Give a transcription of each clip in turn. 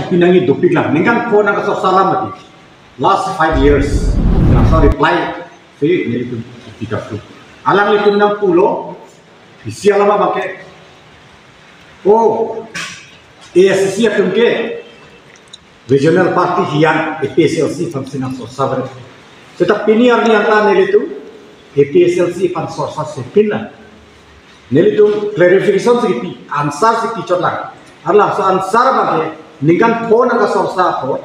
pinangi dupik lang. Ningkan po na kasar salam mati. Last 5 years. Nasa reply. Si nilitum tiga tu. Alang litum ng pulo. Isi alama bangke. Oh. ASC atum ke. Regional Party hian APSLC fungsional sosaber. Setiap piniar ni angka nilitum. APSLC fan sorsa sepina. Nilitum clarification segitu. Ansar segitu cotlang. Arlah so ansar bangke. Ningkan phone ang kasorsa ko,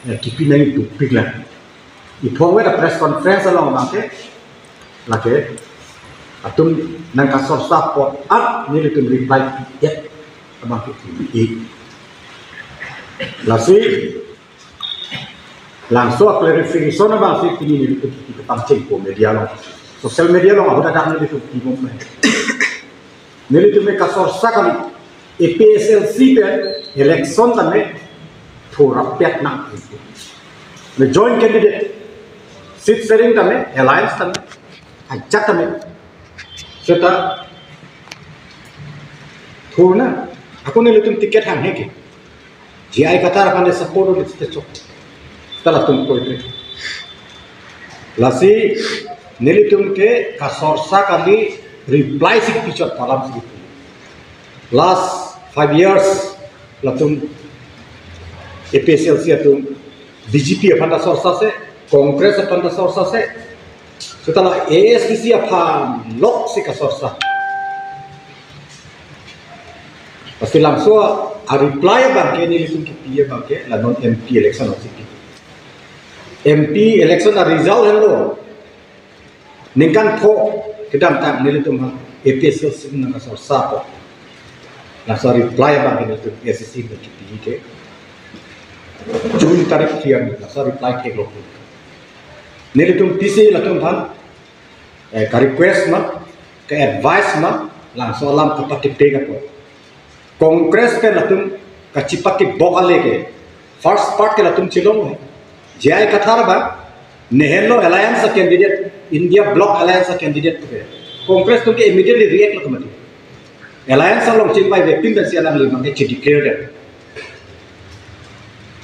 kipi na yung tupig lang. Ipong wala press conference along bangke, lagi, atong nang kasorsa ko at nilitong reply yet, bangke i. Lasi, langsung clarification na bangke kini nilitong kitang ko media long, social media long ako dadak nilitong kimong na. Nilitong may kasorsa kami. APSLC पे इलेक्शन तमे थोड़ा पैट ना में joint candidate seat sharing तमे अलायंस तमे अच्छा तमे सेटा थोड़ा ना aku nih tuh tiket hang heke GI kata apa nih support udah cocok setelah tunggu itu lasi nilitum ke kasorsa kali reply sih picot dalam segitu last 5 years latung APSLC atung BJP apa anda sorsa se Kongres apa anda sorsa se setelah ASDC apa lok si kasorsa pasti langsung reply bangke ni litung kipiye bangke la non MP election osik MP election na result hello ningkan po kedam tak ni litung APSLC na kasorsa po nasa reply bang itu SSC berkipi ke Jun tarik kian nasa reply ke global nilitum PC latung han ka request ma ka advice ma langsung alam kapati pega po Kongres ke latung ka cipati bokale ke first part ke latung chilong jai kathar ba nehelo alliance candidate India bloc alliance candidate ke Kongres tu ke immediately react latung mati Alliance along cimpai vectin dan sialang lima ke declared.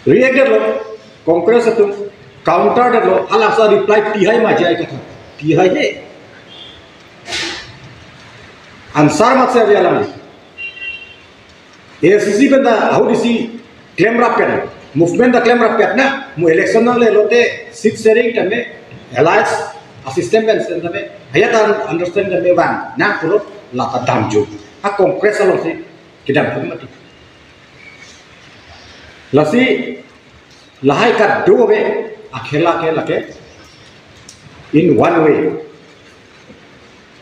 Reacted lo, Kongres itu counter lo, halang sa reply tihai majai kata, tihai he. Ansar mat saya alang. ASCC benda, how disi claim rapiat, movement da claim rapiat na, mu election na le lote seat sharing tame, alliance assistant ben tame, hayat understand tame bang, na puro lata damju. A Kongres along si kita mati. Lasi lahai kat dua way akhela ke in one way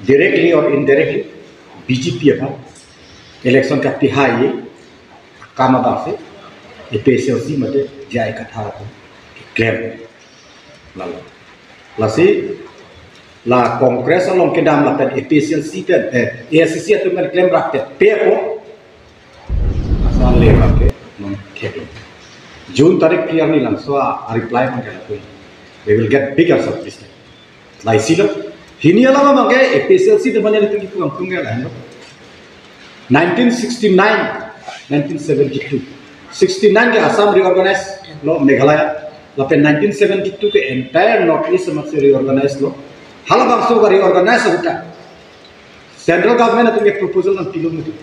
directly or indirectly BJP apa election kat tihai kama bangse APSLC mate jai kathar ko claim lalu lasi la Kongres along ke dalam lapan APSLC dan ASCC itu mengklaim rakyat PO asal lewat ke non-kebel Jun tarik clear ni langsung reply mengenai they will get bigger service lah isilah ini alama mangke APSLC itu banyak itu kita tunggu lah 1969 1972 69 ke Assam reorganize lo Meghalaya lapan 1972 ke entire Northeast masih reorganize lo Hala bangsa bari organize hota. Central government itu proposal nan tilum itu.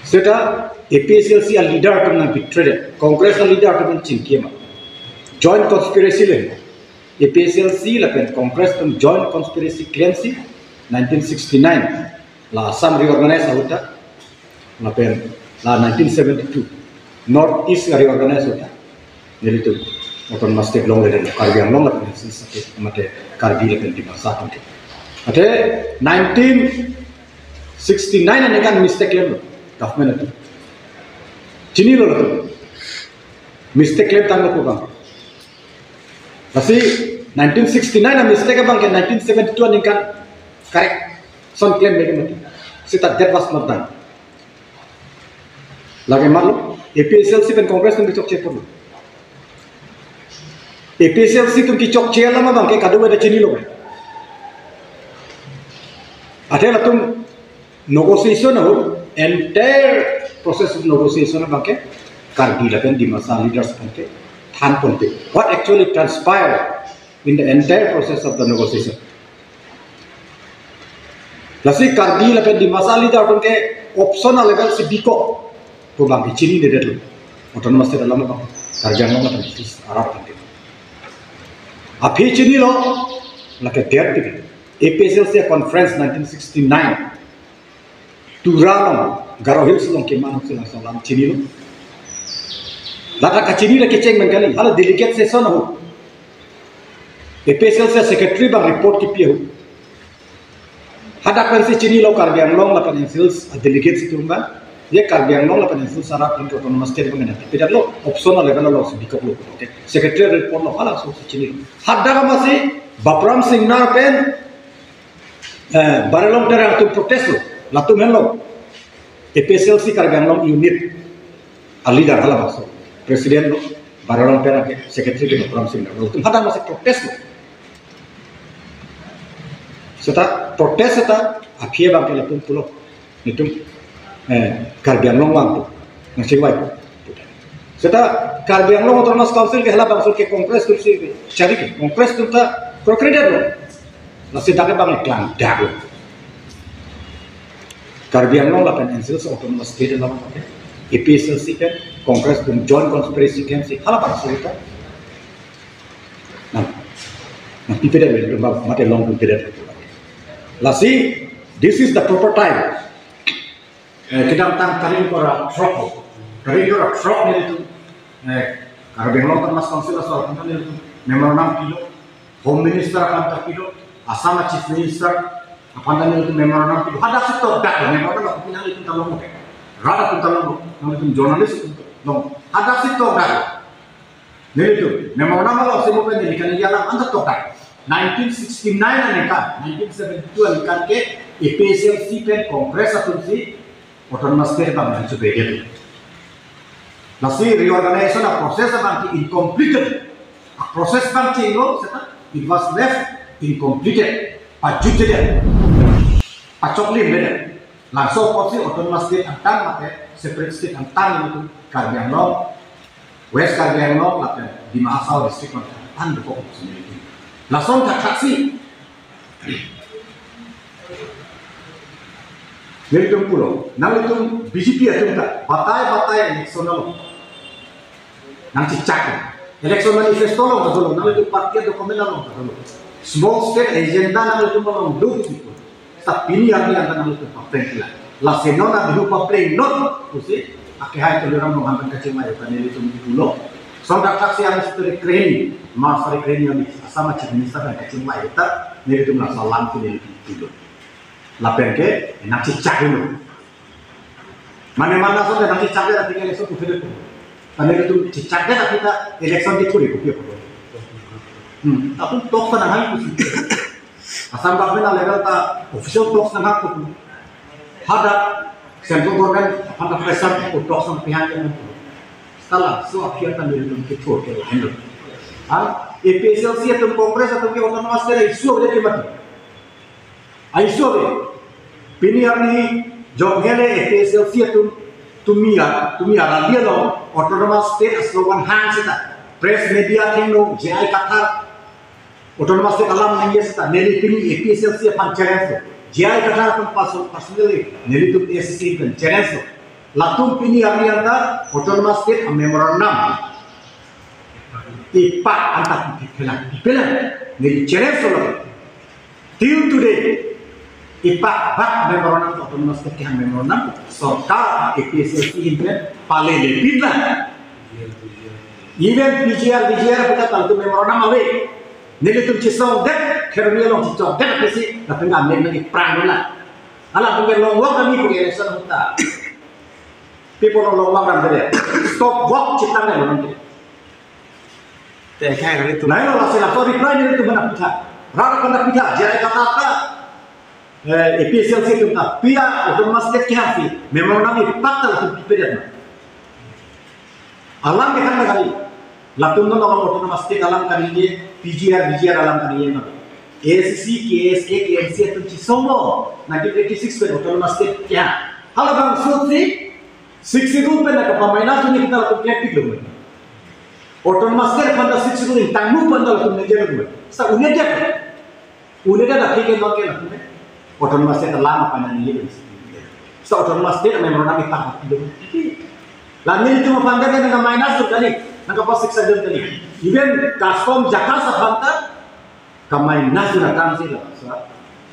Seta APSLC a leader tu nan betrayed. Congress a leader tu nan cingkema. Joint conspiracy le. APSLC lapen Congress tu joint conspiracy claim si 1969 la Assam reorganize hota. Lapen la 1972 Northeast reorganize hota. Jadi tu Oton masih long le karbi ang long lapen si mate karbi lapen di masa tu. Ate 1969 ane kan mistake le government itu. Cini lo tu mistake le tang ko bang. Kasi 1969 ane mistake bang ke 1972 ane kan correct son claim lagi mati. Sita that was not done. Lagi malu APSLC pen Congress tu dicok cepur. APSLC tu kicok cia lama bang, kayak kado ada cini loh. Ada lah tu negotiation entire process of negotiation bangke Kargil akan di masa leaders bangke than ponte. What actually transpired in the entire process of the negotiation? Lasi Kargil akan di masa leader bangke optional level si biko to bangke chini de dulu. Autonomous state dalam bangke Karjang lo akan Arab bangke. Api chini lo laki der tiga. APSLC conference 1969 Turang Garo Hills long ke manuk silang salam chini lo. Laka kachini la keceng mengkali hala delegate session ho. APSLC secretary bang report ki piu. Hadak kan si chini lo Karbiang long la peninsuls delegate si turumba. Ye Karbiang long la peninsuls Arab into autonomous state bang nanti. Tidak lo optional level lo si bikap lo. Okay. Secretary report lo hala so si chini lo. Hadak masih Bapram Singh nar pen barelong terang tu protes lo. Latu menlo. APSLC Karbiang long unit alida hala masuk. Presiden lo, barang pera ke sekretari ke Bapram Singh lo, tuh hadang masih protes lo. Serta protes serta akhir bang ke lapun pulau, itu Karbiang long wang tu, nasi wai. Serta Karbiang long autonomous council ke halap bang ke kongres tu sih, cari ke kongres tu ta prokredit lo, nasi dah ke bang iklan dah lo. Karbiang long lapan ensils autonomous state dalam apa? APSLC kan, Kongres dan Joint Conspiracy kan sih, hal apa cerita? Nah, tidak boleh, mati long pun tidak. Lasi, this is the proper time. Kita tentang tarik orang truck ni itu, kalau Bengal termas konsil asal kan itu, memorandum kilo, Home Minister akan terkilo, Assam Chief Minister akan itu memorandum kilo, ada sektor dah, memorandum pinang itu talong mungkin. Rada pun talong itu jurnalis dong ada sih toga nih itu memang nama lo semua kan jadi ialah anda toga 1969 kan 1972 kan ke APSLC pen kongres atau si autonomous state bang itu beda nasi reorganization proses bang incomplete proses bang cenglo it was left incomplete pajut jadi pacok lim beda langsung opsi autonomous state antang mate separate state antang itu Karbiang long West Karbiang long laten di Mahasau district antang depok sendiri langsung tak saksi dari itu pulau nang itu BJP itu tak batai eleksional nang cicak election manifesto long betul nang itu partai dokumen long betul small state agenda nang itu long dulu itu tapi ini yang nang itu partai lah la senona berupa play not usi akhirnya itu orang menghantar kecil mayu kan itu pulau saudara saksi yang seperti keren master keren yang sama Chief Minister dan kecil mayu tak ini itu merasa lampu ini itu lapen ke nak cicak dulu mana saudara nak cicak dia tinggal esok kuda itu karena itu cicaknya tapi kita election itu dia tapi talk sana hal itu asam bakal level ta official talk sana aku ada central government apa pressure untuk sang pihak yang setelah so akhirnya dari itu kita handle APSLC atau kongres atau autonomous state isu ada mati isu ada pinihan ni jonghele APSLC atau tumia dia lo autonomous state slogan hang sita press media tingno jai kathar autonomous state alam nang sita neli pini APSLC apan challenge jai kata pun personally neli tu SC kan challenge latung pini hari anda autonomous state memorandum ipak antak dipelan neli challenge lo till today ipak bak memorandum autonomous state yang memorandum serta APSLC ini paling lebih lah even PGR kita tahu tu memorandum away neli tu cisau dek kerana long cisau dek pesi tapi nggak ambil lagi perang lah alah bukan long walk kami punya election kita people long walk kan dia stop walk cipta nih orang dia kayak itu nah lo hasil apa reply itu benar kita rara benar kita jadi kata APSLC itu kita pia autonomous state kiasi memang kami patah itu dipedang alam kita kali latung no orang autonomous state alam kali ini PGR alam kali ini ASC, KSA, KMC itu semua 1986 autonomous state क्या hal bang suci 60 pen nak pamaina tu ni kita lakukan plastik dulu. Autonomous care fund 60 ni tangmu fund lakukan negara dulu. Sa unia dia dah tiga nak lakukan. Autonomous care lama panen ni. Sa autonomous care memang nak kita dulu. Lain itu fund kan dengan minus tu tadi. Nak apa 600 tadi. Even Gascom Jakarta fund kamai nasu nak kami lah. Sa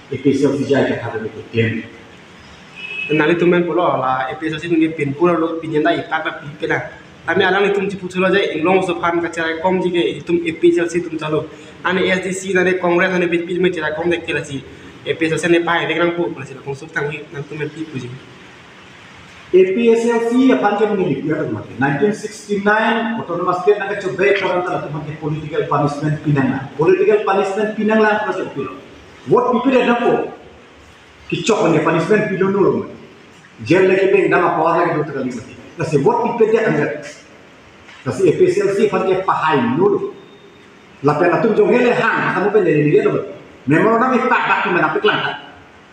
episode sejak kita ada itu game. Nanti tumen pulau lah episode ini pin pulau lo pinjam dah ikat tapi kena kami alang itu cipu cula aja inglong sopan kacau kom jika itu episode itu calo ane SDC nanti kongres nanti pin pin macam kom dek kira si episode ini pakai dengan pun kalau sih konsult tangi nanti tumen pin puji APSLC apa yang mengilik ya teman 1969 autonomous state nak coba orang telah teman political punishment pinang lah proses itu what people ada apa kicok punya punishment pilih nurul jail lagi beng nama power lagi dua kali mati. Nasi buat people dia angkat. Nasi APSLC pakai pahai nurul. Lapan atum jom hele hang kamu pendek dia tu. Memang orang itu tak di mana piklan.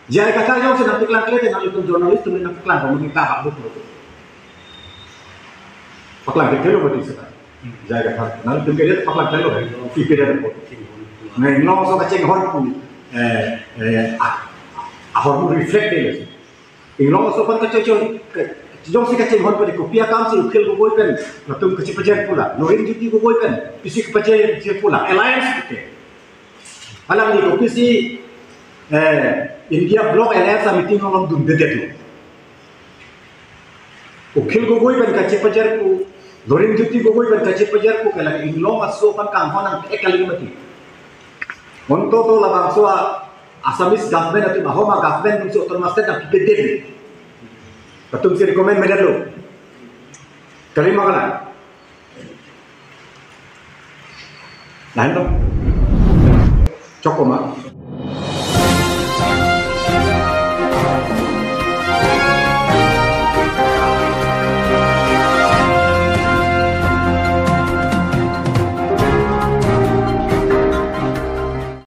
Jadi kata jauh sedang piklan kelihatan nak itu jurnalis tu nak piklan kamu kita hak betul. Piklan kita betul sekarang. Jadi kata nanti tu dia piklan kalau people dia betul. Nah, nong so kacang hon pun ahor reflect dia. Inglong sopan kacang jom si kacang hon pada kopiah kam si ukil gogoi kan, natum kecil pajar pula, norin juti gogoi kan, pisik pajar pula, alliance okay. Alam ni kopi si India Bloc Alliance meeting orang dum beda tu. Ukil gogoi kan kecil pajar ku, norin juti gogoi kan kecil pajar ku, kalau inglong sopan kam hon ang kali mati. Untuk tu labang soa Assamese government atau Mahoma government untuk autonomous state nak pipet betul sih rekomend medal lo. Terima kasih. Lain tu. Cukup mak.